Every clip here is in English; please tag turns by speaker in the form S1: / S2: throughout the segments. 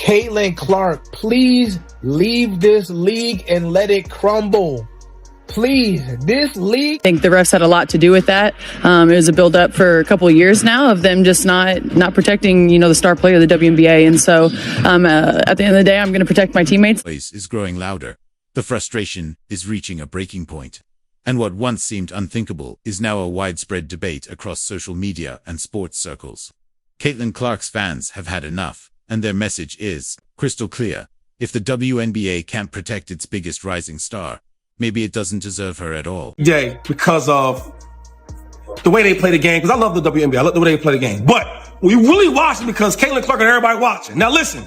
S1: Caitlin Clark, please leave this league and let it crumble. Please, this league.
S2: I think the refs had a lot to do with that. It was a build up for a couple of years now of them just not protecting, the star player of the WNBA. And so at the end of the day, I'm going to protect my teammates.
S3: Is growing louder. The frustration is reaching a breaking point. And what once seemed unthinkable is now a widespread debate across social media and sports circles. Caitlin Clark's fans have had enough, and their message is crystal clear. If the WNBA can't protect its biggest rising star, maybe it doesn't deserve her at all.
S4: Jay, because of the way they play the game, because I love the WNBA, I love the way they play the game. But we really watch it because Caitlin Clark and everybody watching. Now listen,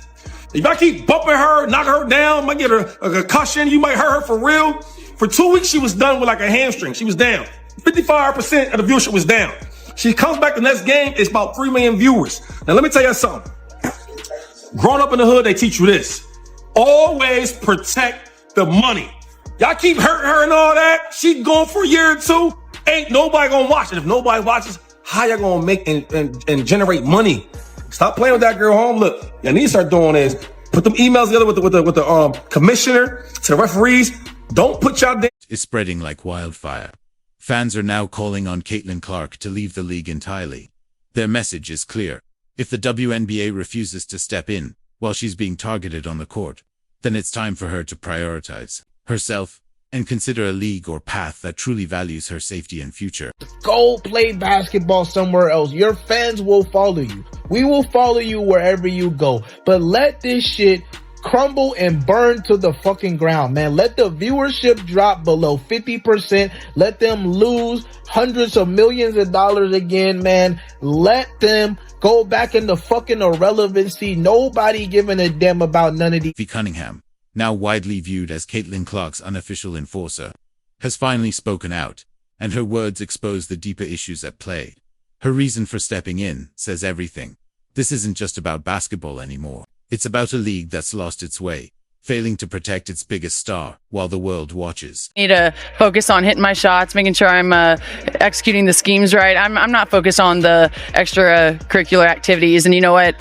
S4: if I keep bumping her, knocking her down, might get her a concussion, you might hurt her for real. For 2 weeks, she was done with like a hamstring. She was down. 55% of the viewership was down. She comes back the next game, it's about 3 million viewers. Now let me tell you something. Growing up in the hood, they teach you this. Always protect the money. Y'all keep hurting her and all that. She going for a year or two. Ain't nobody gonna watch it. If nobody watches, how y'all gonna make and generate money? Stop playing with that girl home. Look, y'all need to start doing this. Put them emails together with the commissioner, to the referees. Don't put y'all there.
S3: Is spreading like wildfire. Fans are now calling on Caitlin Clark to leave the league entirely. Their message is clear. If the WNBA refuses to step in while she's being targeted on the court, then it's time for her to prioritize herself and consider a league or path that truly values her safety and future.
S1: Go play basketball somewhere else. Your fans will follow you. We will follow you wherever you go. But let this shit crumble and burn to the fucking ground, man. Let the viewership drop below 50%. Let them lose hundreds of millions of dollars again, man. Let them go back into fucking irrelevancy. Nobody giving a damn about none of these.
S3: Sophie Cunningham, now widely viewed as Caitlin Clark's unofficial enforcer, has finally spoken out, and her words expose the deeper issues at play. Her reason for stepping in says everything. This isn't just about basketball anymore. It's about a league that's lost its way, failing to protect its biggest star while the world watches.
S2: I need to focus on hitting my shots, making sure I'm executing the schemes right. I'm not focused on the extracurricular activities. And you know what?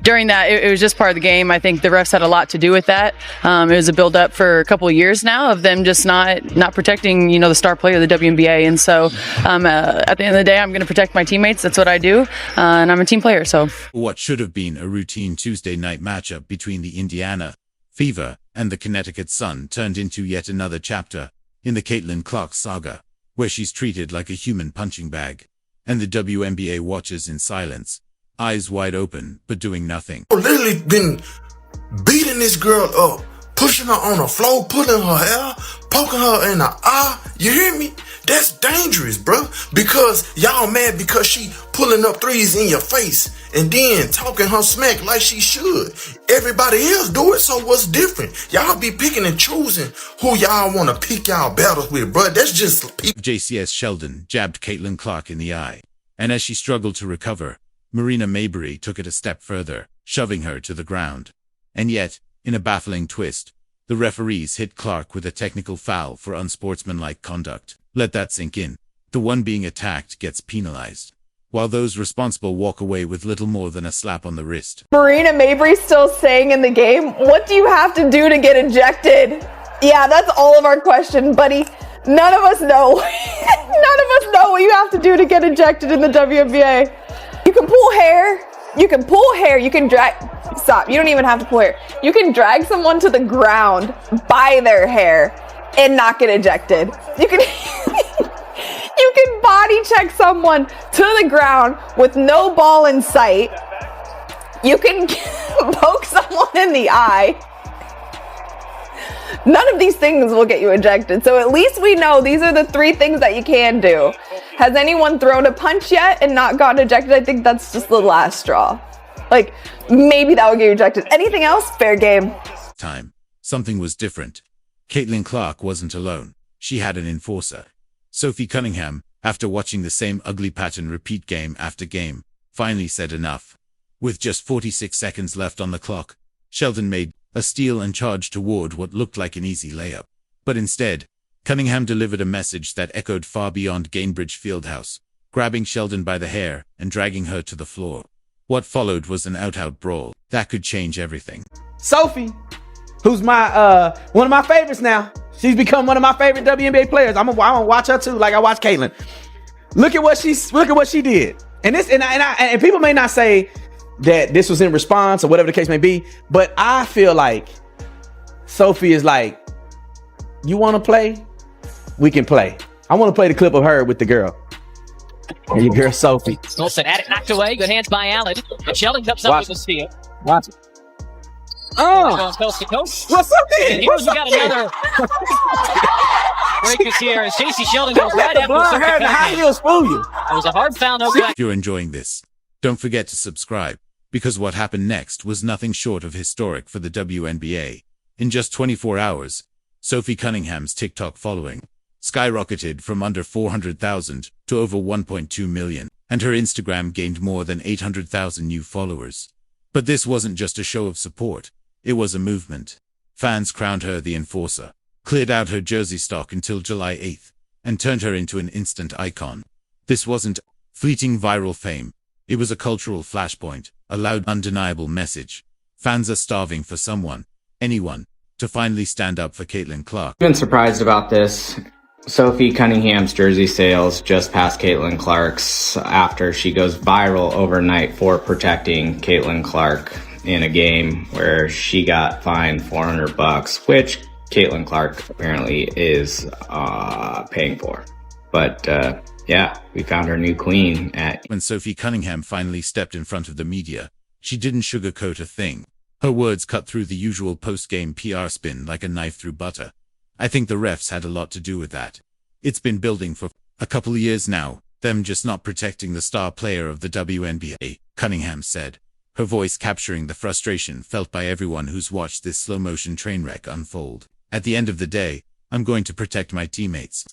S2: During that, it was just part of the game. I think the refs had a lot to do with that. It was a build up for a couple of years now of them just not protecting, the star player of the WNBA. And so at the end of the day, I'm going to protect my teammates. That's what I do. And I'm a team player. So
S3: what should have been a routine Tuesday night matchup between the Indiana Fever and the Connecticut Sun turned into yet another chapter in the Caitlin Clark saga, where she's treated like a human punching bag, and the WNBA watches in silence, eyes wide open, but doing nothing.
S5: I've literally been beating this girl up, pushing her on the floor, pulling her hair, poking her in the eye. You hear me? That's dangerous, bro. Because y'all mad because she pulling up threes in your face and then talking her smack like she should. Everybody else do it, so what's different? Y'all be picking and choosing who y'all want to pick y'all battles with, bro. That's just people.
S3: JCS Sheldon jabbed Caitlin Clark in the eye, and as she struggled to recover, Marina Mabrey took it a step further, shoving her to the ground. And yet, in a baffling twist, the referees hit Clark with a technical foul for unsportsmanlike conduct. Let that sink in. The one being attacked gets penalized, while those responsible walk away with little more than a slap on the wrist.
S6: Marina Mabrey still staying in the game. What do you have to do to get ejected? Yeah, that's all of our question, buddy. None of us know. None of us know what you have to do to get ejected in the WNBA. You can pull hair. You can pull hair. You can drag. Stop. You don't even have to pull hair. You can drag someone to the ground by their hair and not get ejected. You can you can body check someone to the ground with no ball in sight. You can poke someone in the eye. None of these things will get you ejected. So at least we know these are the 3 things that you can do. Has anyone thrown a punch yet and not gotten ejected? I think that's just the last straw. Like, maybe that would get you ejected. Anything else? Fair game.
S3: Time. Something was different. Caitlin Clark wasn't alone. She had an enforcer. Sophie Cunningham, after watching the same ugly pattern repeat game after game, finally said enough. With just 46 seconds left on the clock, Sheldon made a steal and charge toward what looked like an easy layup. But instead, Cunningham delivered a message that echoed far beyond Gainbridge Fieldhouse, grabbing Sheldon by the hair and dragging her to the floor. What followed was an out-out brawl that could change everything.
S7: Sophie, who's my one of my favorites now. She's become one of my favorite WNBA players. I'm gonna watch her too, like I watch Caitlin. Look at what she did. And people may not say that this was in response or whatever the case may be, but I feel like Sophie is like, you want to play? We can play. I want to play the clip of her with the girl. And your girl Sophie.
S8: Wilson at it, knocked away. Good hands by Allen. And Sheldon comes up with the steal.
S7: Watch it. Oh,
S8: Goes coast to coast.
S7: what's up
S8: And
S7: then?
S8: here we got another breakers here as J.C. Sheldon goes right after
S7: Blonde hair and the high
S8: Sophie
S7: heels fool you.
S8: It was a hard foul, no good.
S3: If you're enjoying this, don't forget to subscribe, because what happened next was nothing short of historic for the WNBA. In just 24 hours, Sophie Cunningham's TikTok following skyrocketed from under 400,000 to over 1.2 million, and her Instagram gained more than 800,000 new followers. But this wasn't just a show of support, it was a movement. Fans crowned her the enforcer, cleared out her jersey stock until July 8th, and turned her into an instant icon. This wasn't fleeting viral fame, it was a cultural flashpoint, a loud, undeniable message. Fans are starving for someone, anyone, to finally stand up for Caitlin Clark.
S9: Been surprised about this. Sophie Cunningham's jersey sales just passed Caitlin Clark's after she goes viral overnight for protecting Caitlin Clark in a game where she got fined $400, which Caitlin Clark apparently is paying for. But yeah, we found our new queen at...
S3: When Sophie Cunningham finally stepped in front of the media, she didn't sugarcoat a thing. Her words cut through the usual post-game PR spin like a knife through butter. I think the refs had a lot to do with that. It's been building for a couple of years now, them just not protecting the star player of the WNBA, Cunningham said, her voice capturing the frustration felt by everyone who's watched this slow-motion train wreck unfold. At the end of the day, I'm going to protect my teammates.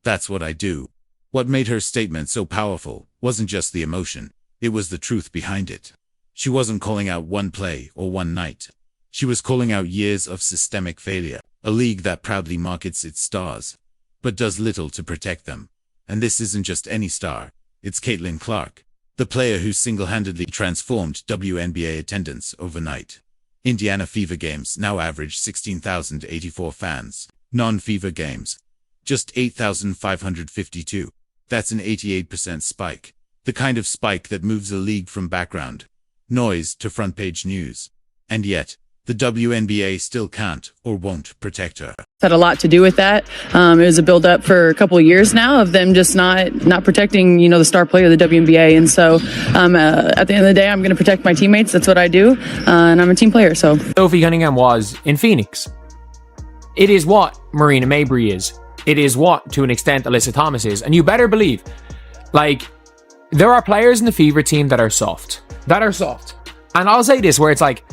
S3: That's what I do. What made her statement so powerful wasn't just the emotion, it was the truth behind it. She wasn't calling out one play or one night. She was calling out years of systemic failure. A league that proudly markets its stars, but does little to protect them. And this isn't just any star, it's Caitlin Clark, the player who single-handedly transformed WNBA attendance overnight. Indiana Fever games now average 16,084 fans. Non-Fever games, just 8,552. That's an 88% spike. The kind of spike that moves a league from background noise to front-page news. And yet, the WNBA still can't or won't protect her.
S2: Had a lot to do with that. It was a build-up for a couple of years now of them just not protecting, the star player of the WNBA. And so at the end of the day, I'm going to protect my teammates. That's what I do. And I'm a team player. So
S10: Sophie Cunningham was in Phoenix. It is what Marina Mabrey is. It is what, to an extent, Alyssa Thomas is. And you better believe, there are players in the Fever team that are soft. And I'll say this, where it's like,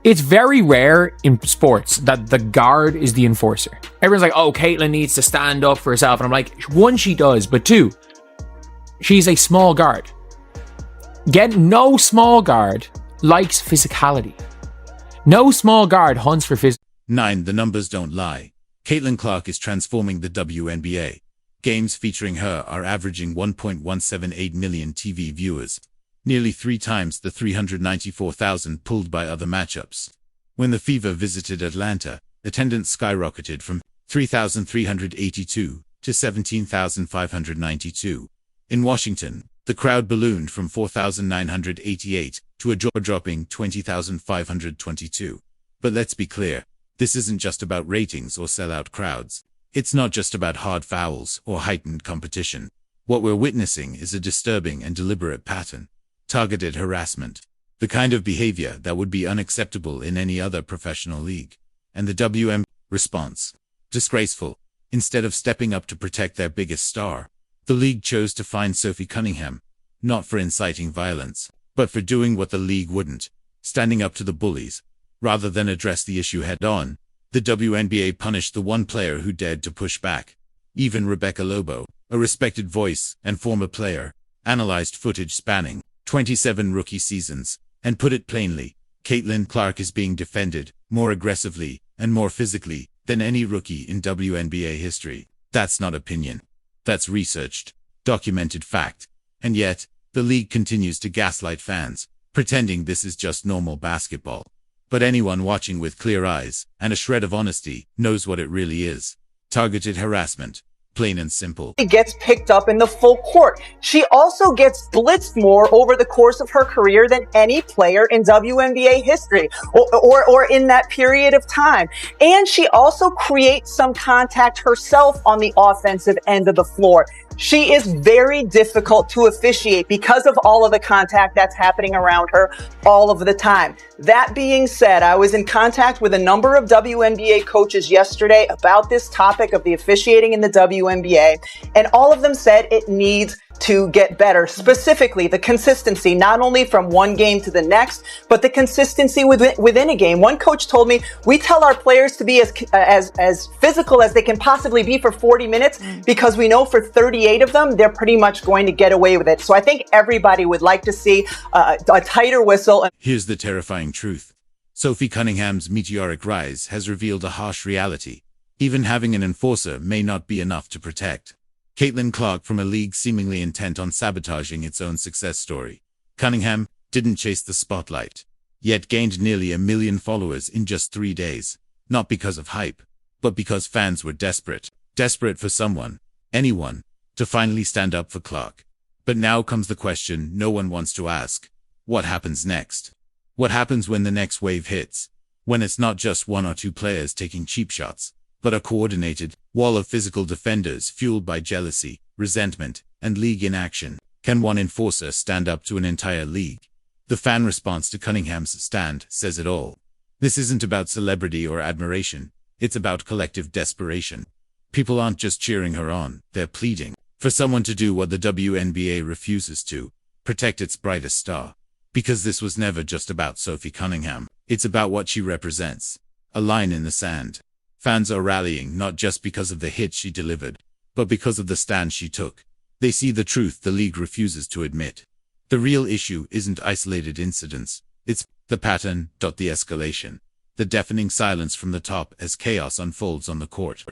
S10: it's very rare in sports that the guard is the enforcer. Everyone's like, oh, Caitlin needs to stand up for herself. And I'm like, one, she does, but two, she's a small guard. No small guard likes physicality. No small guard hunts for physicality.
S3: 9. The numbers don't lie. Caitlin Clark is transforming the WNBA. Games featuring her are averaging 1.178 million TV viewers. Nearly 3 times the 394,000 pulled by other matchups. When the Fever visited Atlanta, attendance skyrocketed from 3,382 to 17,592. In Washington, the crowd ballooned from 4,988 to a jaw-dropping 20,522. But let's be clear, this isn't just about ratings or sellout crowds. It's not just about hard fouls or heightened competition. What we're witnessing is a disturbing and deliberate pattern. Targeted harassment, the kind of behavior that would be unacceptable in any other professional league. And the WM response, disgraceful. Instead of stepping up to protect their biggest star, the league chose to fine Sophie Cunningham, not for inciting violence, but for doing what the league wouldn't, standing up to the bullies. Rather than address the issue head-on, the WNBA punished the one player who dared to push back. Even Rebecca Lobo, a respected voice and former player, analyzed footage spanning 27 rookie seasons, and put it plainly, Caitlin Clark is being defended more aggressively and more physically than any rookie in WNBA history. That's not opinion. That's researched, documented fact. And yet, The league continues to gaslight fans, pretending this is just normal basketball. But anyone watching with clear eyes and a shred of honesty knows what it really is. Targeted harassment. Plain and simple.
S11: Gets picked up in the full court. She also gets blitzed more over the course of her career than any player in WNBA history or in that period of time. And she also creates some contact herself on the offensive end of the floor. She is very difficult to officiate because of all of the contact that's happening around her all of the time. That being said, I was in contact with a number of WNBA coaches yesterday about this topic of the officiating in the WNBA, and all of them said it needs to get better. Specifically, the consistency, not only from one game to the next, but the consistency within a game. One coach told me, we tell our players to be as physical as they can possibly be for 40 minutes because we know for 38 of them, they're pretty much going to get away with it. So I think everybody would like to see a tighter whistle.
S3: Here's the terrifying truth. Sophie Cunningham's meteoric rise has revealed a harsh reality. Even having an enforcer may not be enough to protect Caitlin Clark from a league seemingly intent on sabotaging its own success story. Cunningham didn't chase the spotlight, yet gained nearly 1 million followers in just 3 days. Not because of hype, but because fans were desperate. Desperate for someone, anyone, to finally stand up for Clark. But now comes the question no one wants to ask. What happens next? What happens when the next wave hits? When it's not just 1 or 2 players taking cheap shots, but a coordinated wall of physical defenders fueled by jealousy, resentment, and league inaction. Can one enforcer stand up to an entire league? The fan response to Cunningham's stand says it all. This isn't about celebrity or admiration. It's about collective desperation. People aren't just cheering her on, they're pleading for someone to do what the WNBA refuses to, protect its brightest star. Because this was never just about Sophie Cunningham. It's about what she represents. A line in the sand. Fans are rallying not just because of the hit she delivered, but because of the stand she took. They see the truth the league refuses to admit. The real issue isn't isolated incidents. It's the pattern, the escalation. The deafening silence from the top as chaos unfolds on the court.